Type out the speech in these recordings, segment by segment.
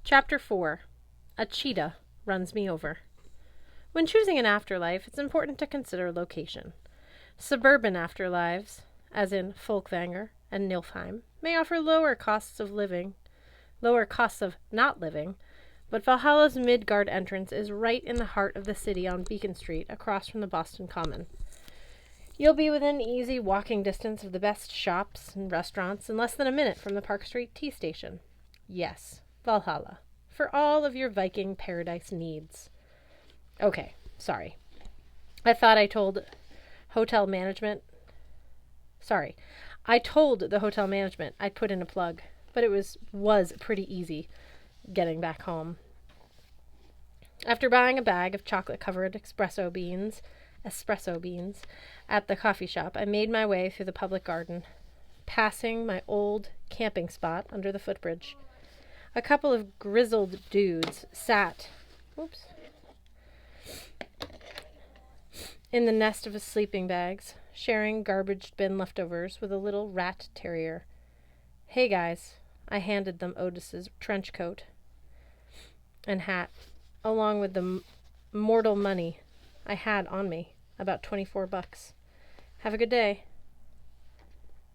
Chapter 4. A cheetah runs me over. When choosing an afterlife, it's important to consider location. Suburban afterlives, as in Folkvanger and Nilfheim, may offer lower costs of not living, but Valhalla's Midgard entrance is right in the heart of the city on Beacon Street, across from the Boston Common. You'll be within easy walking distance of the best shops and restaurants in less than a minute from the Park Street Tea Station. Yes, Valhalla, for all of your Viking paradise needs. Okay, sorry. I told the hotel management I'd put in a plug, but it was pretty easy getting back home. After buying a bag of chocolate-covered espresso beans at the coffee shop, I made my way through the public garden, passing my old camping spot under the footbridge. A couple of grizzled dudes sat in the nest of his sleeping bags, sharing garbage bin leftovers with a little rat terrier. "Hey, guys," I handed them Otis's trench coat and hat, along with the mortal money I had on me, about $24. "Have a good day."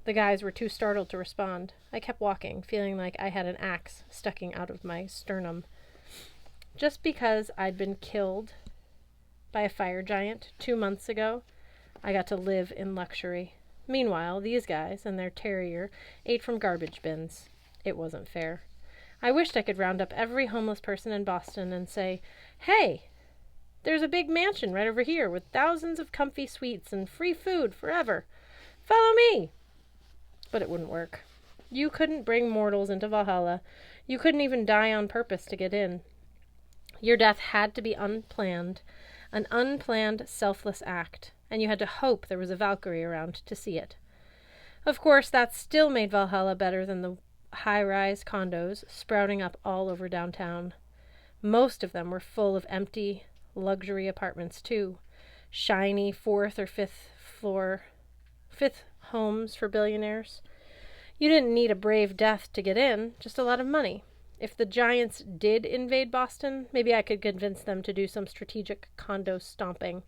The guys were too startled to respond. I kept walking, feeling like I had an axe sticking out of my sternum. Just because I'd been killed by a fire giant 2 months ago, I got to live in luxury. Meanwhile, these guys and their terrier ate from garbage bins. It wasn't fair. I wished I could round up every homeless person in Boston and say, "Hey, there's a big mansion right over here with thousands of comfy suites and free food forever. Follow me!" But it wouldn't work. You couldn't bring mortals into Valhalla. You couldn't even die on purpose to get in. Your death had to be unplanned, an unplanned, selfless act, and you had to hope there was a Valkyrie around to see it. Of course, that still made Valhalla better than the high-rise condos sprouting up all over downtown. Most of them were full of empty luxury apartments, too. Shiny fourth or fifth homes for billionaires. You didn't need a brave death to get in, just a lot of money. If the giants did invade Boston, maybe I could convince them to do some strategic condo stomping.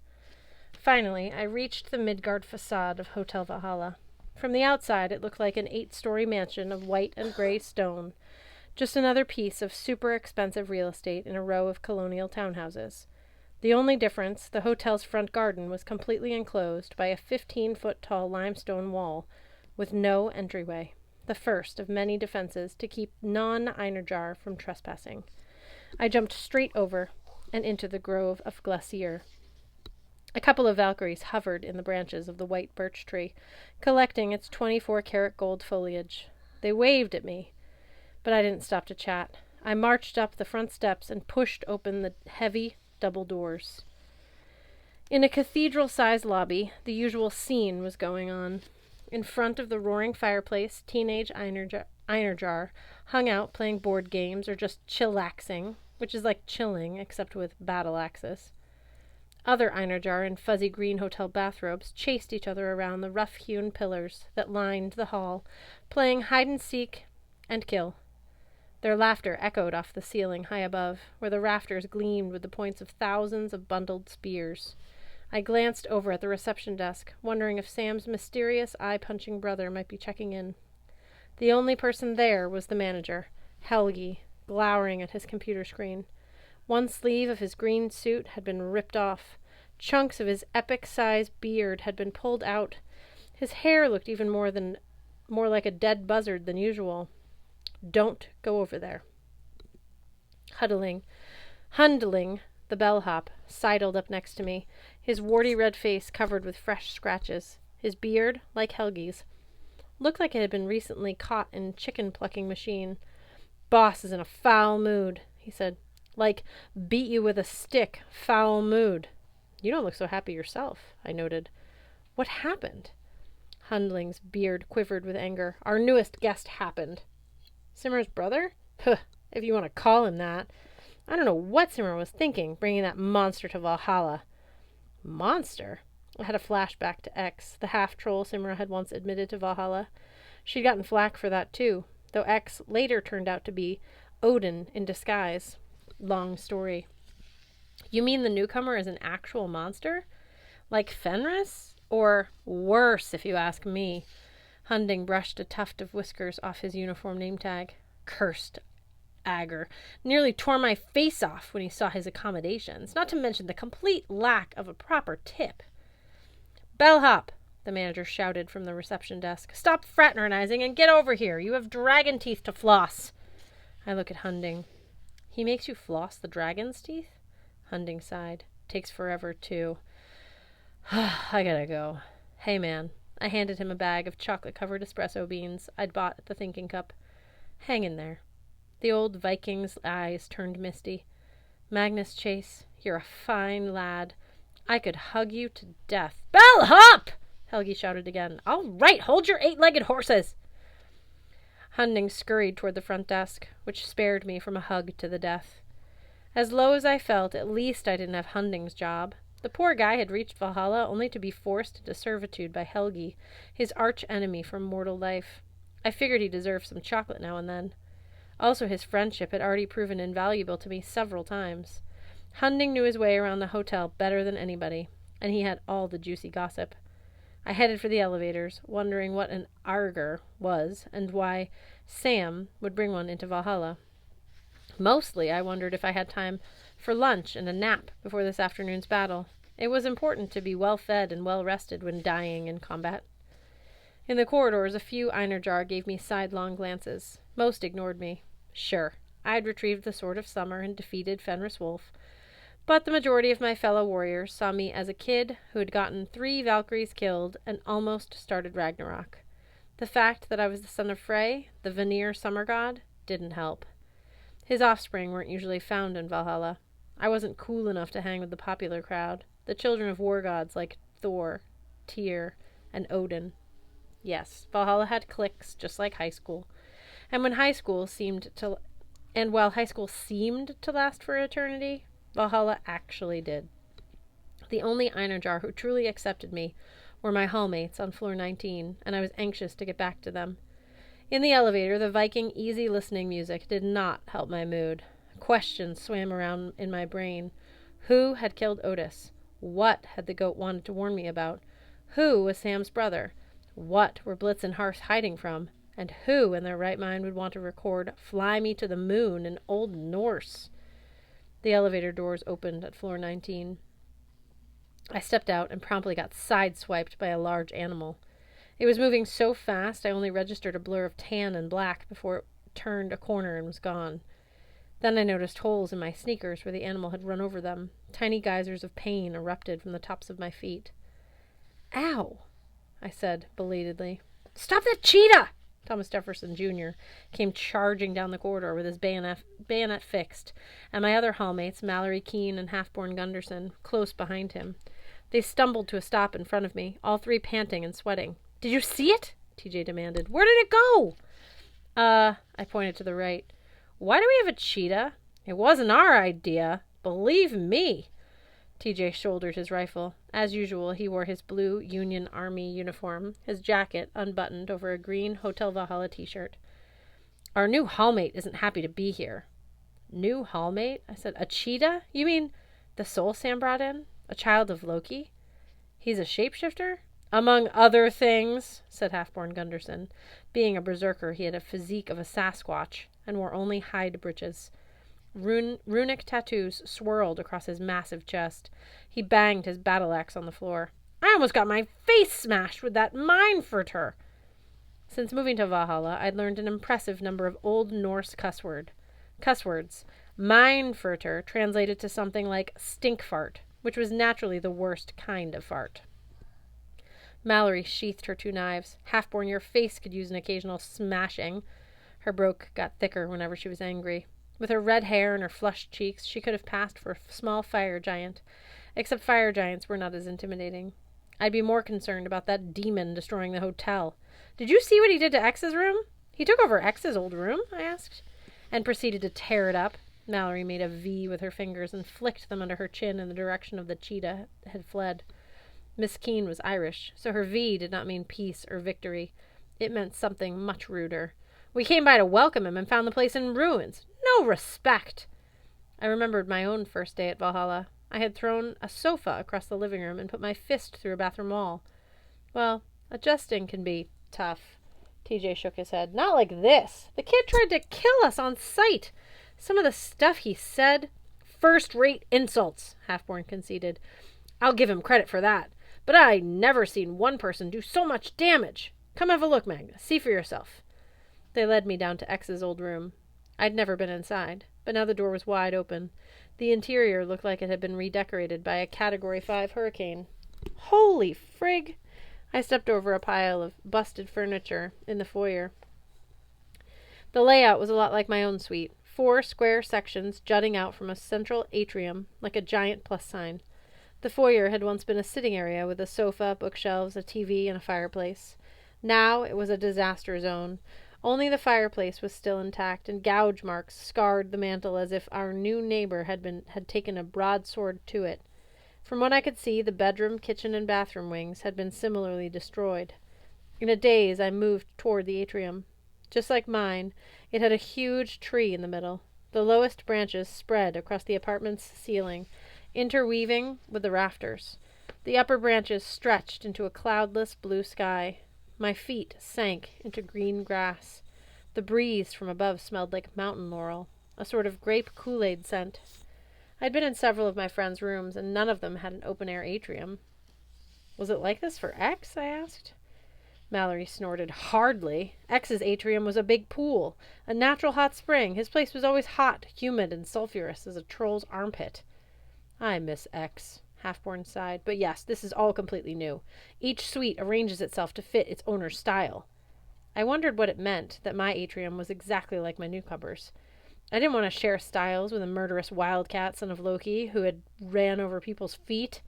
Finally, I reached the Midgard facade of Hotel Valhalla. From the outside, it looked like an 8-story mansion of white and gray stone, just another piece of super expensive real estate in a row of colonial townhouses. The only difference, the hotel's front garden was completely enclosed by a 15-foot-tall limestone wall with no entryway, the first of many defenses to keep non-Einarjar from trespassing. I jumped straight over and into the grove of glacier. A couple of Valkyries hovered in the branches of the white birch tree, collecting its 24-karat gold foliage. They waved at me, but I didn't stop to chat. I marched up the front steps and pushed open the heavy double doors. In a cathedral-sized lobby, the usual scene was going on. In front of the roaring fireplace, teenage Einarjar hung out playing board games or just chillaxing, which is like chilling except with battle axes. Other Einarjar in fuzzy green hotel bathrobes chased each other around the rough-hewn pillars that lined the hall, playing hide-and-seek and kill. Their laughter echoed off the ceiling high above, where the rafters gleamed with the points of thousands of bundled spears. I glanced over at the reception desk, wondering if Sam's mysterious eye-punching brother might be checking in. The only person there was the manager, Helgi, glowering at his computer screen. One sleeve of his green suit had been ripped off. Chunks of his epic-sized beard had been pulled out. His hair looked even more like a dead buzzard than usual. "Don't go over there." Hundling, the bellhop, sidled up next to me, his warty red face covered with fresh scratches. His beard, like Helgi's, looked like it had been recently caught in a chicken-plucking machine. "Boss is in a foul mood," he said. "Like, beat you with a stick, foul mood." "You don't look so happy yourself," I noted. "What happened?" Hundling's beard quivered with anger. "Our newest guest happened." "Simmer's brother? Puh, if you want to call him that. I don't know what Simmer was thinking, bringing that monster to Valhalla." "Monster?" I had a flashback to X, the half-troll Simmer had once admitted to Valhalla. She'd gotten flack for that, too, though X later turned out to be Odin in disguise. Long story. You mean the newcomer is an actual monster? Like Fenris? Or worse, if you ask me. Hunding brushed a tuft of whiskers off his uniform name tag. Cursed Agar nearly tore my face off when he saw his accommodations, not to mention the complete lack of a proper tip. Bellhop, the manager shouted from the reception desk. Stop fraternizing and get over here. You have dragon teeth to floss. I look at Hunding. He makes you floss the dragon's teeth? Hunding sighed. Takes forever, too. I gotta go. Hey, man. I handed him a bag of chocolate-covered espresso beans I'd bought at the Thinking Cup. Hang in there. The old Viking's eyes turned misty. Magnus Chase, you're a fine lad. I could hug you to death. Bellhop! Helgi shouted again. All right, hold your 8-legged horses. Hunding scurried toward the front desk, which spared me from a hug to the death. As low as I felt, at least I didn't have Hunding's job. The poor guy had reached Valhalla only to be forced into servitude by Helgi, his arch-enemy from mortal life. I figured he deserved some chocolate now and then. Also, his friendship had already proven invaluable to me several times. Hunding knew his way around the hotel better than anybody, and he had all the juicy gossip. I headed for the elevators, wondering what an Arger was, and why Sam would bring one into Valhalla. Mostly, I wondered if I had time for lunch and a nap before this afternoon's battle. It was important to be well-fed and well-rested when dying in combat. In the corridors, a few Einarjar gave me sidelong glances. Most ignored me. Sure, I'd retrieved the Sword of Summer and defeated Fenris Wolf, but the majority of my fellow warriors saw me as a kid who had gotten 3 Valkyries killed and almost started Ragnarok. The fact that I was the son of Frey, the Vanir summer god, didn't help. His offspring weren't usually found in Valhalla. I wasn't cool enough to hang with the popular crowd, the children of war gods like Thor, Tyr, and Odin. Yes, Valhalla had cliques, just like high school. And while high school seemed to last for eternity, Valhalla actually did. The only Einarjar who truly accepted me were my hallmates on floor 19, and I was anxious to get back to them. In the elevator, the Viking easy-listening music did not help my mood. Questions swam around in my brain. Who had killed Otis? What had the goat wanted to warn me about? Who was Sam's brother? What were Blitz and Hearth hiding from? And who in their right mind would want to record Fly Me to the Moon in Old Norse? The elevator doors opened at floor 19. I stepped out and promptly got sideswiped by a large animal. It was moving so fast I only registered a blur of tan and black before it turned a corner and was gone. Then I noticed holes in my sneakers where the animal had run over them. Tiny geysers of pain erupted from the tops of my feet. Ow! I said belatedly. Stop that cheetah! Thomas Jefferson, Jr. came charging down the corridor with his bayonet fixed, and my other hallmates, Mallory Keene and Halfborn Gunderson, close behind him. They stumbled to a stop in front of me, all 3 panting and sweating. Did you see it? TJ demanded. Where did it go? I pointed to the right. Why do we have a cheetah? It wasn't our idea. Believe me. TJ shouldered his rifle. As usual, he wore his blue Union Army uniform, his jacket unbuttoned over a green Hotel Valhalla t-shirt. Our new hallmate isn't happy to be here. New hallmate? I said. A cheetah? You mean the soul Sam brought in? A child of Loki? He's a shapeshifter? Among other things, said Halfborn Gunderson. Being a berserker, he had a physique of a Sasquatch and wore only hide breeches. Runic tattoos swirled across his massive chest. He banged his battle axe on the floor. I almost got my face smashed with that Meinfurter. Since moving to Valhalla, I'd learned an impressive number of Old Norse cuss words. Meinfurter translated to something like stink fart, which was naturally the worst kind of fart. Mallory sheathed her 2 knives. Halfborn, your face could use an occasional smashing. Her brogue got thicker whenever she was angry. With her red hair and her flushed cheeks, she could have passed for a small fire giant, except fire giants were not as intimidating. I'd be more concerned about that demon destroying the hotel. Did you see what he did to X's room? He took over X's old room, I asked, and proceeded to tear it up. Mallory made a V with her fingers and flicked them under her chin in the direction of the cheetah had fled. Miss Keene was Irish, so her V did not mean peace or victory. It meant something much ruder. We came by to welcome him and found the place in ruins. No respect! I remembered my own first day at Valhalla. I had thrown a sofa across the living room and put my fist through a bathroom wall. Well, adjusting can be tough. TJ shook his head. Not like this. The kid tried to kill us on sight. Some of the stuff he said. First-rate insults, Halfborn conceded. I'll give him credit for that. But I never seen one person do so much damage. Come have a look, Magnus. See for yourself. They led me down to X's old room. I'd never been inside, but now the door was wide open. The interior looked like it had been redecorated by a Category 5 hurricane. Holy frig! I stepped over a pile of busted furniture in the foyer. The layout was a lot like my own suite. 4 square sections jutting out from a central atrium like a giant plus sign. The foyer had once been a sitting area with a sofa, bookshelves, a TV, and a fireplace. Now it was a disaster zone. Only the fireplace was still intact, and gouge marks scarred the mantel as if our new neighbor had taken a broadsword to it. From what I could see, the bedroom, kitchen, and bathroom wings had been similarly destroyed. In a daze, I moved toward the atrium. Just like mine, it had a huge tree in the middle. The lowest branches spread across the apartment's ceiling, interweaving with the rafters. The upper branches stretched into a cloudless blue sky. My feet sank into green grass. The breeze from above smelled like mountain laurel, a sort of grape Kool-Aid scent. I'd been in several of my friends' rooms, and none of them had an open-air atrium. Was it like this for X? I asked. Mallory snorted. Hardly. X's atrium was a big pool, a natural hot spring. His place was always hot, humid, and sulphurous as a troll's armpit. I miss X, Halfborn sighed. But yes, this is all completely new. Each suite arranges itself to fit its owner's style. I wondered what it meant that my atrium was exactly like my newcomer's. I didn't want to share styles with a murderous wildcat son of Loki who had ran over people's feet.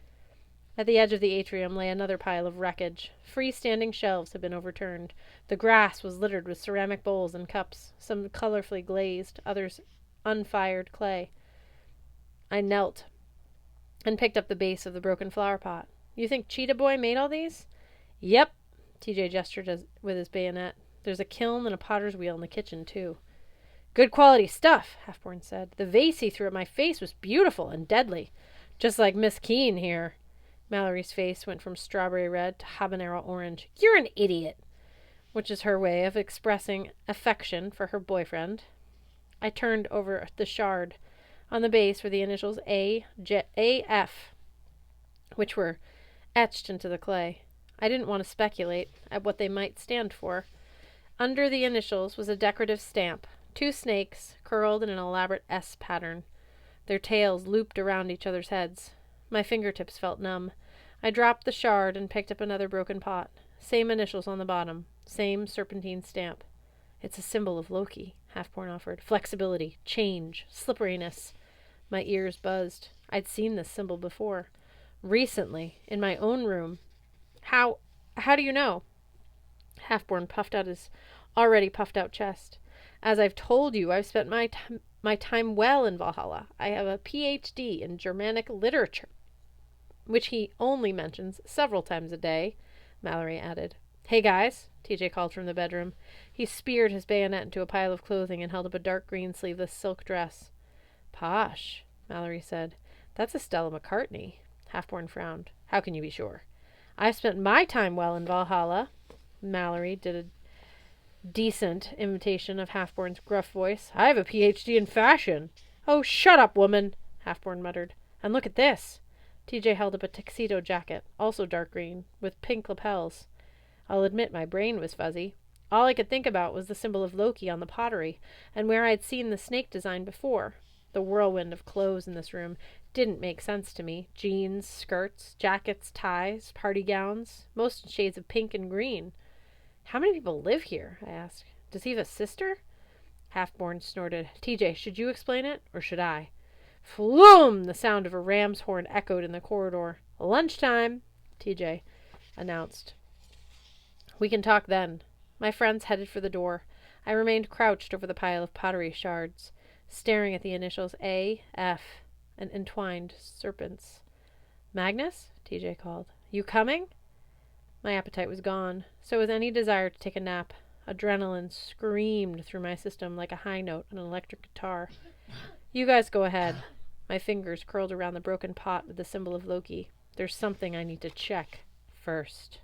At the edge of the atrium lay another pile of wreckage. Freestanding shelves had been overturned. The grass was littered with ceramic bowls and cups, some colorfully glazed, others unfired clay. I knelt and picked up the base of the broken flower pot. You think Cheetah Boy made all these? Yep, TJ gestured with his bayonet. There's a kiln and a potter's wheel in the kitchen, too. Good quality stuff, Halfborn said. The vase he threw at my face was beautiful and deadly. Just like Miss Keene here. Mallory's face went from strawberry red to habanero orange. You're an idiot, which is her way of expressing affection for her boyfriend. I turned over the shard. On the base were the initials A.F., which were etched into the clay. I didn't want to speculate at what they might stand for. Under the initials was a decorative stamp. 2 snakes, curled in an elaborate S pattern. Their tails looped around each other's heads. My fingertips felt numb. I dropped the shard and picked up another broken pot. Same initials on the bottom. Same serpentine stamp. It's a symbol of Loki, Halfborn offered. Flexibility, change, slipperiness. My ears buzzed. I'd seen this symbol before. Recently, in my own room. How do you know? Halfborn puffed out his already puffed-out chest. As I've told you, I've spent my time well in Valhalla. I have a Ph.D. in Germanic literature, which he only mentions several times a day, Mallory added. Hey, guys, TJ called from the bedroom. He speared his bayonet into a pile of clothing and held up a dark green sleeveless silk dress. Posh, Mallory said. That's a Stella McCartney. Halfborn frowned. How can you be sure? I've spent my time well in Valhalla. Mallory did a decent imitation of Halfborn's gruff voice. I have a Ph.D. in fashion. Oh, shut up, woman, Halfborn muttered. And look at this. TJ held up a tuxedo jacket, also dark green, with pink lapels. I'll admit my brain was fuzzy. All I could think about was the symbol of Loki on the pottery, and where I'd seen the snake design before. The whirlwind of clothes in this room didn't make sense to me. Jeans, skirts, jackets, ties, party gowns, most in shades of pink and green. How many people live here? I asked. Does he have a sister? Halfborn snorted. TJ, should you explain it, or should I? Floom! The sound of a ram's horn echoed in the corridor. Lunchtime, TJ announced. We can talk then. My friends headed for the door. I remained crouched over the pile of pottery shards, staring at the initials A, F, and entwined serpents. Magnus? TJ called. You coming? My appetite was gone. So was any desire to take a nap. Adrenaline screamed through my system like a high note on an electric guitar. You guys go ahead. My fingers curled around the broken pot with the symbol of Loki. There's something I need to check first.